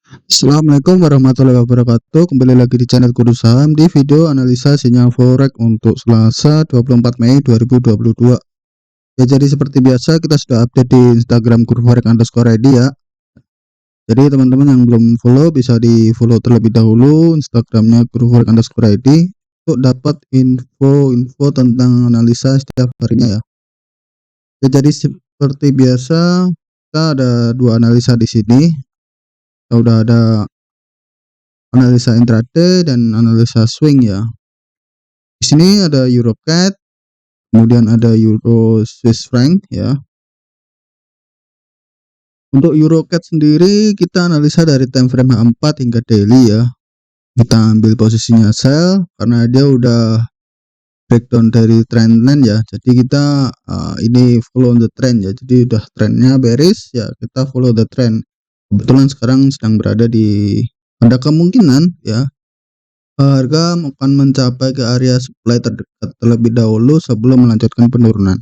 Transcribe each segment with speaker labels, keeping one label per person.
Speaker 1: Assalamualaikum warahmatullahi wabarakatuh. Kembali lagi di channel Guru Saham di video analisa sinyal forex untuk Selasa 24 Mei 2022. Ya, jadi seperti biasa kita sudah update di Instagram @guruforex_id ya. Jadi teman-teman yang belum follow bisa di follow terlebih dahulu Instagramnya @guruforex_id untuk dapat info-info tentang analisa setiap harinya ya. Ya, jadi seperti biasa kita ada dua analisa di sini. Kita udah ada analisa intraday dan analisa swing ya. Di sini ada EuroCAD, kemudian ada Euro Swiss franc ya. Untuk EuroCAD sendiri kita analisa dari time frame H4 hingga daily ya. Kita ambil posisinya sell karena dia udah breakdown dari trendline ya. Jadi kita ini follow the trend ya. Jadi udah trendnya bearish ya, kita follow the trend. Kebetulan sekarang sedang berada di ada kemungkinan ya harga akan mencapai ke area supply terdekat terlebih dahulu sebelum melanjutkan penurunan.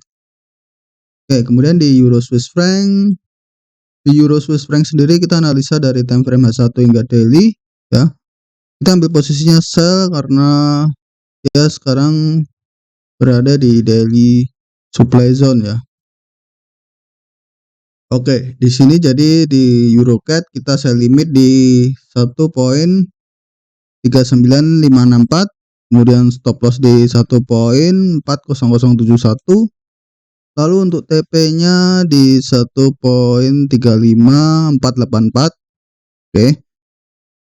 Speaker 1: Oke, kemudian di Euro Swiss franc, sendiri kita analisa dari time frame H1 hingga daily ya. Kita ambil posisinya sell karena dia sekarang berada di daily supply zone ya. Oke, di sini jadi di EuroCAD kita sell limit di 1.39564, kemudian stop loss di 1.40071. Lalu untuk TP-nya di 1.35484. Oke.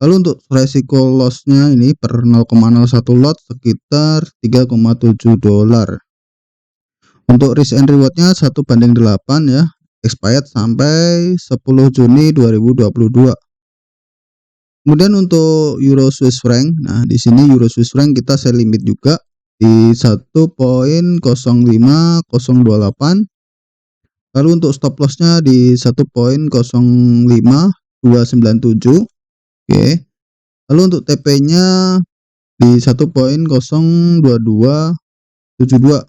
Speaker 1: Lalu untuk resiko loss-nya ini per 0,01 lot sekitar $3,7. Untuk risk and reward-nya 1:8 ya. Expired sampai 10 Juni 2022. Kemudian untuk Euro Swiss franc, nah di sini Euro Swiss franc kita sell limit juga di 1.05028. Lalu untuk stop lossnya di 1.05297. Oke. Lalu untuk TP-nya di 1.02272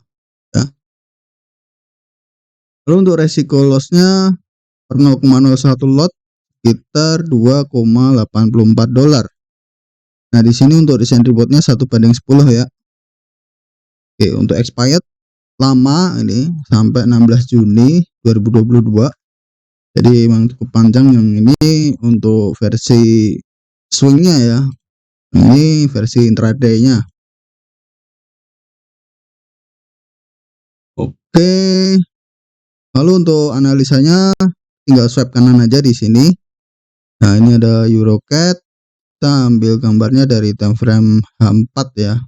Speaker 1: ya. Lalu untuk resiko lossnya per 0,01 lot sekitar $2,84. Nah, di sini untuk risk and reward-nya 1:10 ya. Oke, untuk expired lama ini sampai 16 Juni 2022. Jadi memang cukup panjang yang ini untuk versi swingnya ya. Ini versi intraday-nya. Oke. Lalu untuk analisanya tinggal swipe kanan aja di sini. Nah, ini ada EuroCAD. Kita ambil gambarnya dari time frame H4 ya.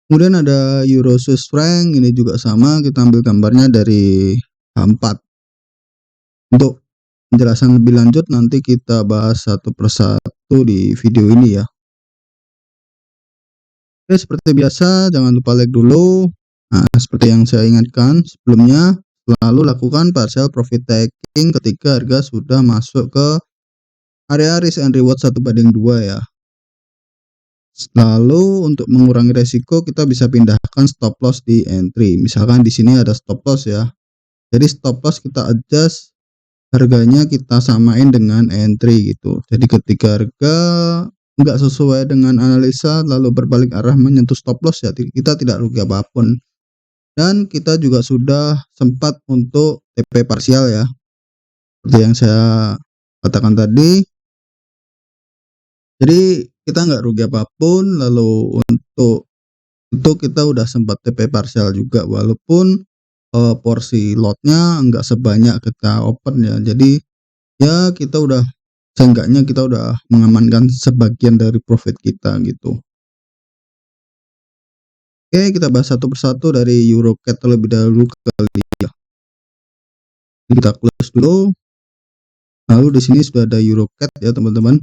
Speaker 1: Kemudian ada Euro Swiss franc, ini juga sama, kita ambil gambarnya dari H4. Untuk penjelasan lebih lanjut nanti kita bahas satu persatu di video ini ya. Oke, seperti biasa jangan lupa like dulu. Nah, seperti yang saya ingatkan sebelumnya, selalu lakukan partial profit taking ketika harga sudah masuk ke area risk and reward 1:2 ya. Lalu untuk mengurangi resiko kita bisa pindahkan stop loss di entry. Misalkan di sini ada stop loss ya. Jadi stop loss kita adjust, harganya kita samain dengan entry gitu. Jadi ketika harga nggak sesuai dengan analisa lalu berbalik arah menyentuh stop loss ya, kita tidak rugi apapun. Dan kita juga sudah sempat untuk TP parsial ya. Seperti yang saya katakan tadi. Jadi kita nggak rugi apapun. Lalu untuk kita udah sempat TP parsial juga walaupun porsi lotnya nggak sebanyak kita open ya. Jadi ya kita udah seenggaknya kita udah mengamankan sebagian dari profit kita gitu. Oke, kita bahas satu persatu dari EuroCAD terlebih dahulu kali ya. Kita close dulu. Lalu di sini sudah ada EuroCAD ya teman-teman.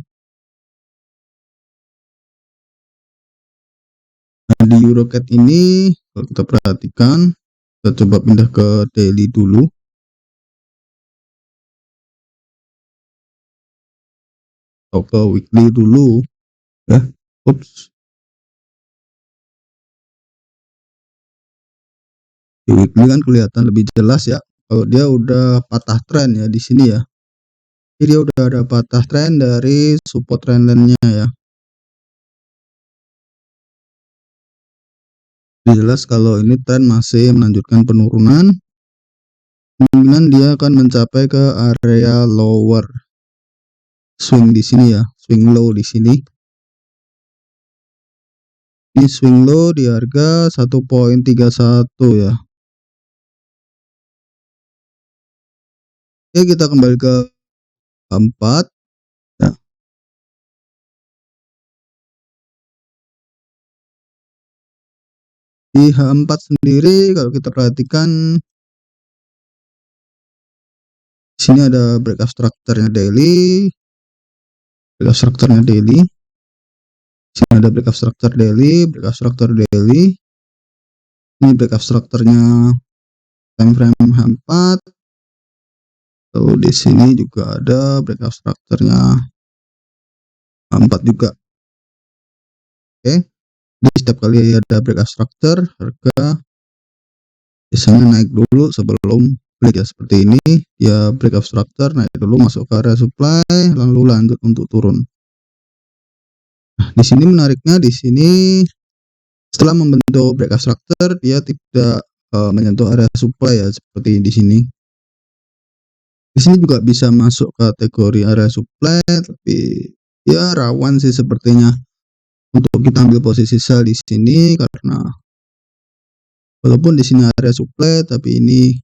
Speaker 1: Nah, di EuroCAD ini kalau kita perhatikan, kita coba pindah ke daily dulu. Atau ke weekly dulu ya. Ups. Di weekly kan kelihatan lebih jelas ya. Kalau dia udah patah tren ya di sini ya. Jadi dia udah ada patah trend dari support trendline-nya ya. Jelas kalau ini tren masih melanjutkan penurunan, kemungkinan dia akan mencapai ke area lower swing di sini ya, swing low di sini. Ini swing low di harga 1.31 ya. Oke, kita kembali ke 4 ya. Di H4 sendiri kalau kita perhatikan di sini ada breakout structure-nya daily, breakout structure-nya daily. Di sini ada breakout structure daily, breakout structure daily. Ini breakout structure-nya time frame H4. Lalu di sini juga ada breakout structure-nya H4 juga. Oke. Jadi setiap kali ada breakout structure, harga biasanya naik dulu sebelum break ya, seperti ini. Ya breakout structure naik dulu masuk ke area supply, lalu lanjut untuk turun. Nah, di sini menariknya di sini setelah membentuk breakout structure dia tidak menyentuh area supply ya, seperti di sini. Di sini juga bisa masuk kategori area supply, tapi ya rawan sih sepertinya untuk kita ambil posisi sell di sini, karena walaupun di sini area supply tapi ini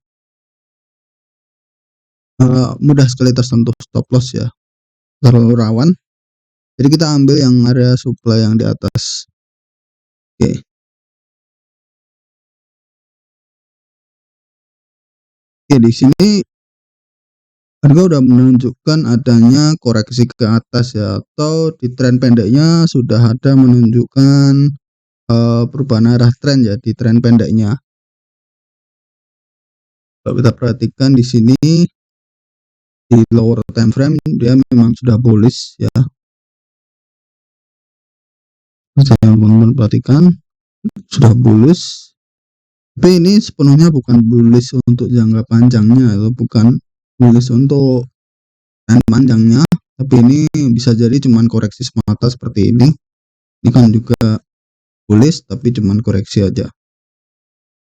Speaker 1: mudah sekali tersentuh stop loss ya, terlalu rawan. Jadi kita ambil yang area supply yang di atas. Oke. Oke, di sini harga udah menunjukkan adanya koreksi ke atas ya, atau di tren pendeknya sudah ada menunjukkan perubahan arah tren ya di tren pendeknya. Kalau kita perhatikan di sini di lower time frame dia memang sudah bullish ya. Saya teman-teman perhatikan sudah bullish. Tapi ini sepenuhnya bukan bullish untuk jangka panjangnya, atau bukan bullish untuk tren panjangnya, tapi ini bisa jadi cuman koreksi semata seperti ini. Ini kan juga bullish tapi cuman koreksi aja.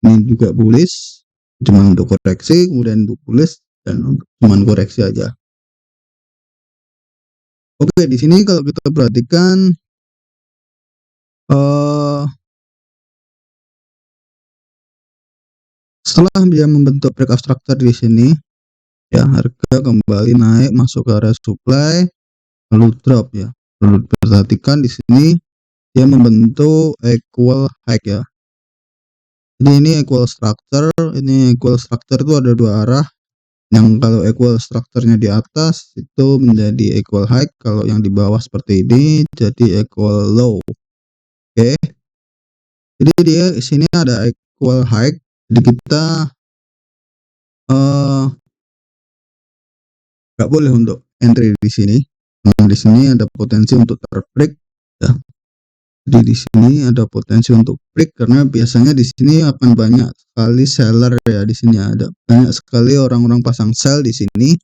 Speaker 1: Ini juga bullish cuman untuk koreksi, kemudian untuk bullish dan cuman koreksi aja. Oke, di sini kalau kita perhatikan setelah dia membentuk breakout structure di sini ya, harga kembali naik masuk ke area supply lalu drop ya. Perlu perhatikan di sini dia membentuk equal high ya. Jadi ini equal structure, itu ada dua arah. Yang kalau equal structure-nya di atas itu menjadi equal high, kalau yang di bawah seperti ini jadi equal low. Oke. Jadi dia di sini ada equal high. Jadi kita nggak boleh untuk entry di sini. Nah, di sini ada potensi untuk terbreak ya. Jadi di sini ada potensi untuk break karena biasanya di sini akan banyak sekali seller ya, di sini ada banyak sekali orang-orang pasang sell di sini.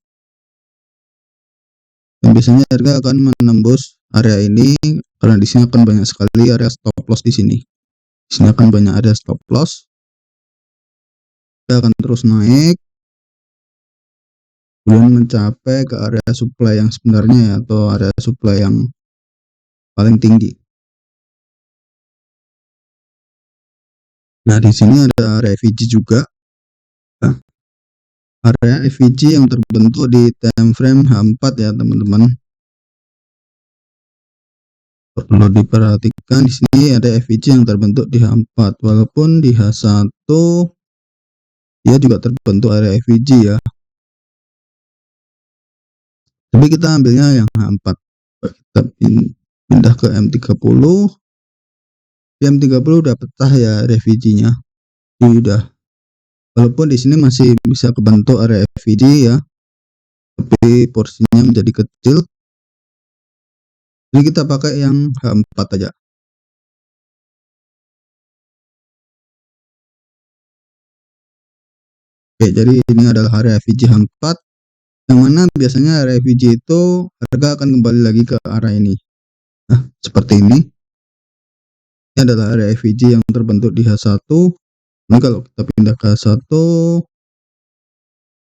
Speaker 1: Dan biasanya harga akan menembus area ini karena di sini akan banyak sekali area stop loss di sini. Di sini akan banyak area stop loss. Dia akan terus naik kemudian mencapai ke area supply yang sebenarnya ya, atau area supply yang paling tinggi. Nah, di sini ada area FVG juga. Nah, area FVG yang terbentuk di time frame H4 ya, teman-teman. Perlu diperhatikan di sini ada FVG yang terbentuk di H4, walaupun di H1 dia juga terbentuk area FVG ya. Tapi kita ambilnya yang H4. Kita pindah ke M30. Di M30 udah pecah ya FVG-nya. Udah. Walaupun di sini masih bisa kebentuk area FVG ya, tapi porsinya menjadi kecil. Jadi kita pakai yang H4 aja. Oke, jadi ini adalah area FVG H4. yang mana biasanya area FVG itu harga akan kembali lagi ke arah ini. Nah, seperti ini. Ini adalah area FVG yang terbentuk di H1. Ini kalau kita pindah ke H1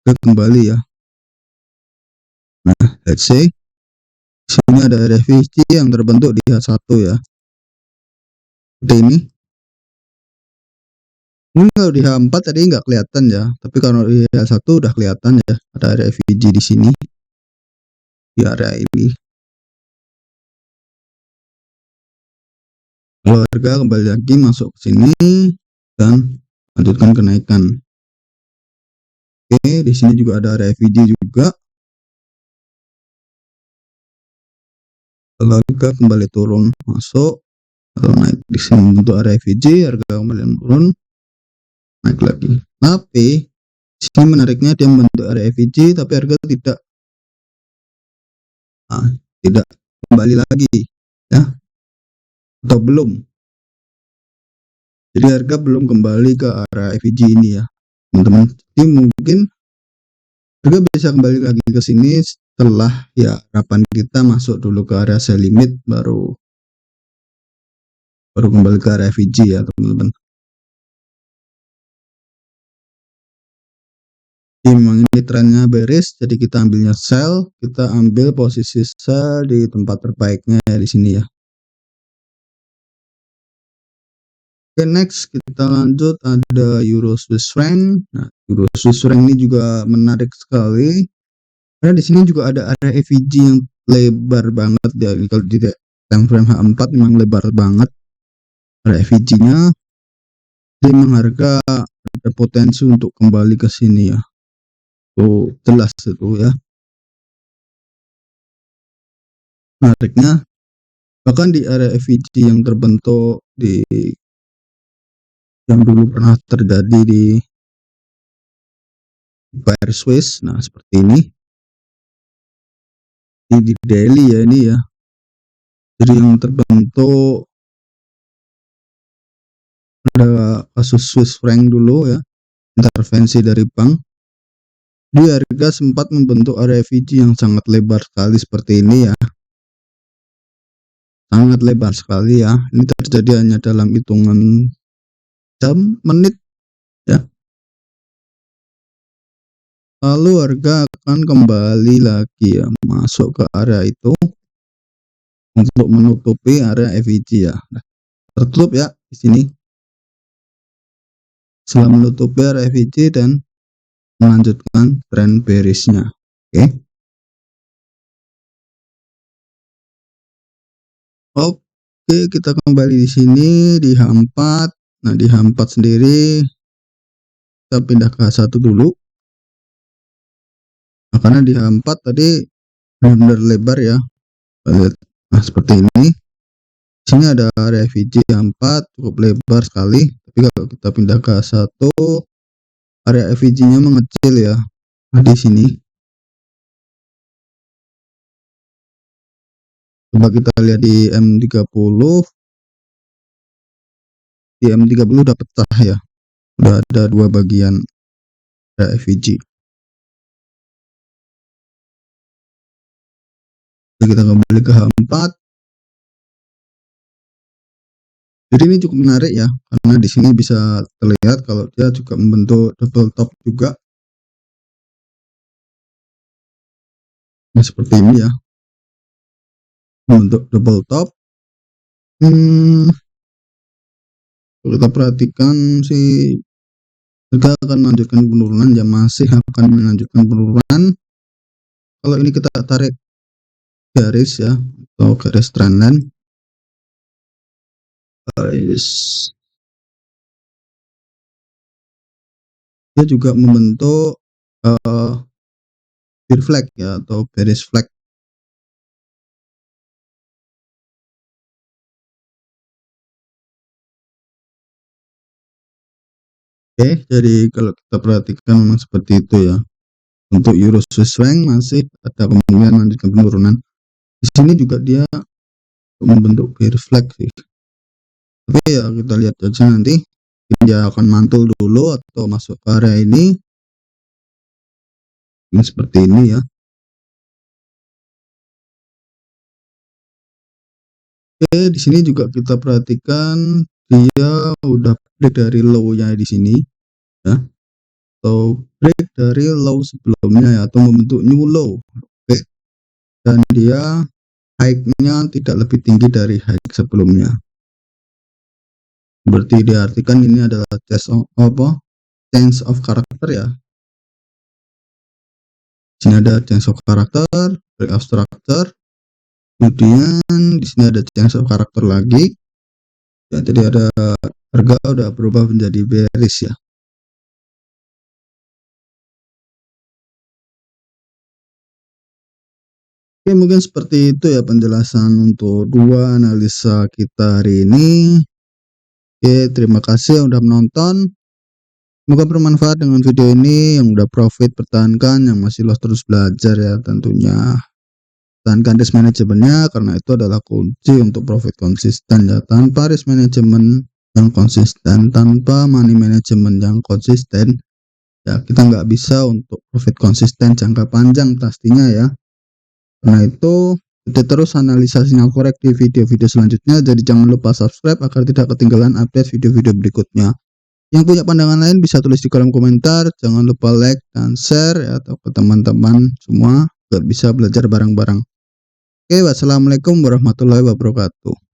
Speaker 1: ke kembali ya. Nah, let's say sini ada area FVG yang terbentuk di H1 ya. Seperti ini. Ini kalau di H4 tadi nggak kelihatan ya, tapi kalau di H1 udah kelihatan ya, ada area FVG di sini, di area ini. Kalau harga kembali lagi masuk ke sini dan lanjutkan kenaikan. Oke, di sini juga ada area FVG juga. Kalau harga kembali turun masuk atau naik di sini untuk area FVG, harga kembali turun naik lagi. Tapi sini menariknya dia membentuk area FVG tapi harga tidak kembali lagi ya, atau belum. Jadi harga belum kembali ke arah FVG ini ya teman-teman. Jadi mungkin harga bisa kembali lagi ke sini setelah ya harapan kita masuk dulu ke area sell limit, baru kembali ke area FVG ya teman-teman. Jadi memang ini trennya bearish, jadi kita ambilnya sell, kita ambil posisi sell di tempat terbaiknya ya, di sini ya. Oke, next kita lanjut, ada Euro Swiss franc. Nah, Euro Swiss franc ini juga menarik sekali karena di sini juga ada area FVG yang lebar banget ya. Kalau di time frame H4 memang lebar banget area FVG-nya. Jadi memang harga ada potensi untuk kembali ke sini ya. Tuh jelas itu ya. Menariknya bahkan di area FVG yang terbentuk di yang dulu pernah terjadi di Bear Swiss, nah seperti ini di daily ya ini ya. Jadi yang terbentuk ada kasus Swiss franc dulu ya, intervensi dari bank. Di harga sempat membentuk area FVG yang sangat lebar sekali seperti ini ya, sangat lebar sekali ya. Ini terjadi hanya dalam hitungan jam, menit ya. Lalu harga akan kembali lagi ya masuk ke area itu untuk menutupi area FVG ya. Nah, tertutup ya di sini. Setelah menutupi area FVG dan melanjutkan tren bearishnya. Oke. Oke, kita kembali di sini di H4. Nah, di H4 sendiri kita pindah ke H1 dulu. Nah, karena di H4 tadi benar-benar lebar ya. Nah, seperti ini. Di sini ada area FVG H4 cukup lebar sekali. Tapi kalau kita pindah ke H1, area FVG-nya mengecil ya. Nah, di sini. Coba kita lihat di M30. Di M30 udah pecah ya. Udah ada dua bagian area FVG. Kita kembali ke H4. Jadi ini cukup menarik ya, karena di sini bisa terlihat kalau dia juga membentuk double top juga. Nah, seperti ini ya, membentuk double top. Kalau kita perhatikan sih, harga akan melanjutkan penurunan, ya masih akan melanjutkan penurunan. Kalau ini kita tarik garis ya, atau garis trendline, dia juga membentuk bear flag ya, atau bearish flag. Oke, jadi kalau kita perhatikan memang seperti itu ya. Untuk Euro Swiss franc masih ada kemungkinan melanjutkan penurunan. Di sini juga dia membentuk bear flag sih. Tapi ya kita lihat aja nanti dia akan mantul dulu atau masuk ke area ini. Ini seperti ini ya. Oke, di sini juga kita perhatikan dia udah break dari low-nya di sini ya, atau break dari low sebelumnya ya, atau membentuk new low. Oke, dan dia high-nya tidak lebih tinggi dari high sebelumnya. Berarti diartikan ini adalah change of character ya. Sini ada change of character, break of structure. Kemudian di sini ada change of character lagi. Ya, jadi ada harga udah berubah menjadi bearish ya. Oke, mungkin seperti itu ya penjelasan untuk dua analisa kita hari ini. Oke, terima kasih udah menonton. Semoga bermanfaat dengan video ini. Yang udah profit pertahankan, yang masih loss terus belajar ya tentunya. Pertahankan risk manajemennya karena itu adalah kunci untuk profit konsisten ya. Tanpa risk management yang konsisten, tanpa money management yang konsisten, ya kita nggak bisa untuk profit konsisten jangka panjang pastinya ya. Karena itu ikuti terus analisa sinyal forex di video-video selanjutnya. Jadi jangan lupa subscribe agar tidak ketinggalan update video-video berikutnya. Yang punya pandangan lain bisa tulis di kolom komentar. Jangan lupa like dan share ya, atau ke teman-teman semua agar bisa belajar bareng-bareng. Oke, wassalamualaikum warahmatullahi wabarakatuh.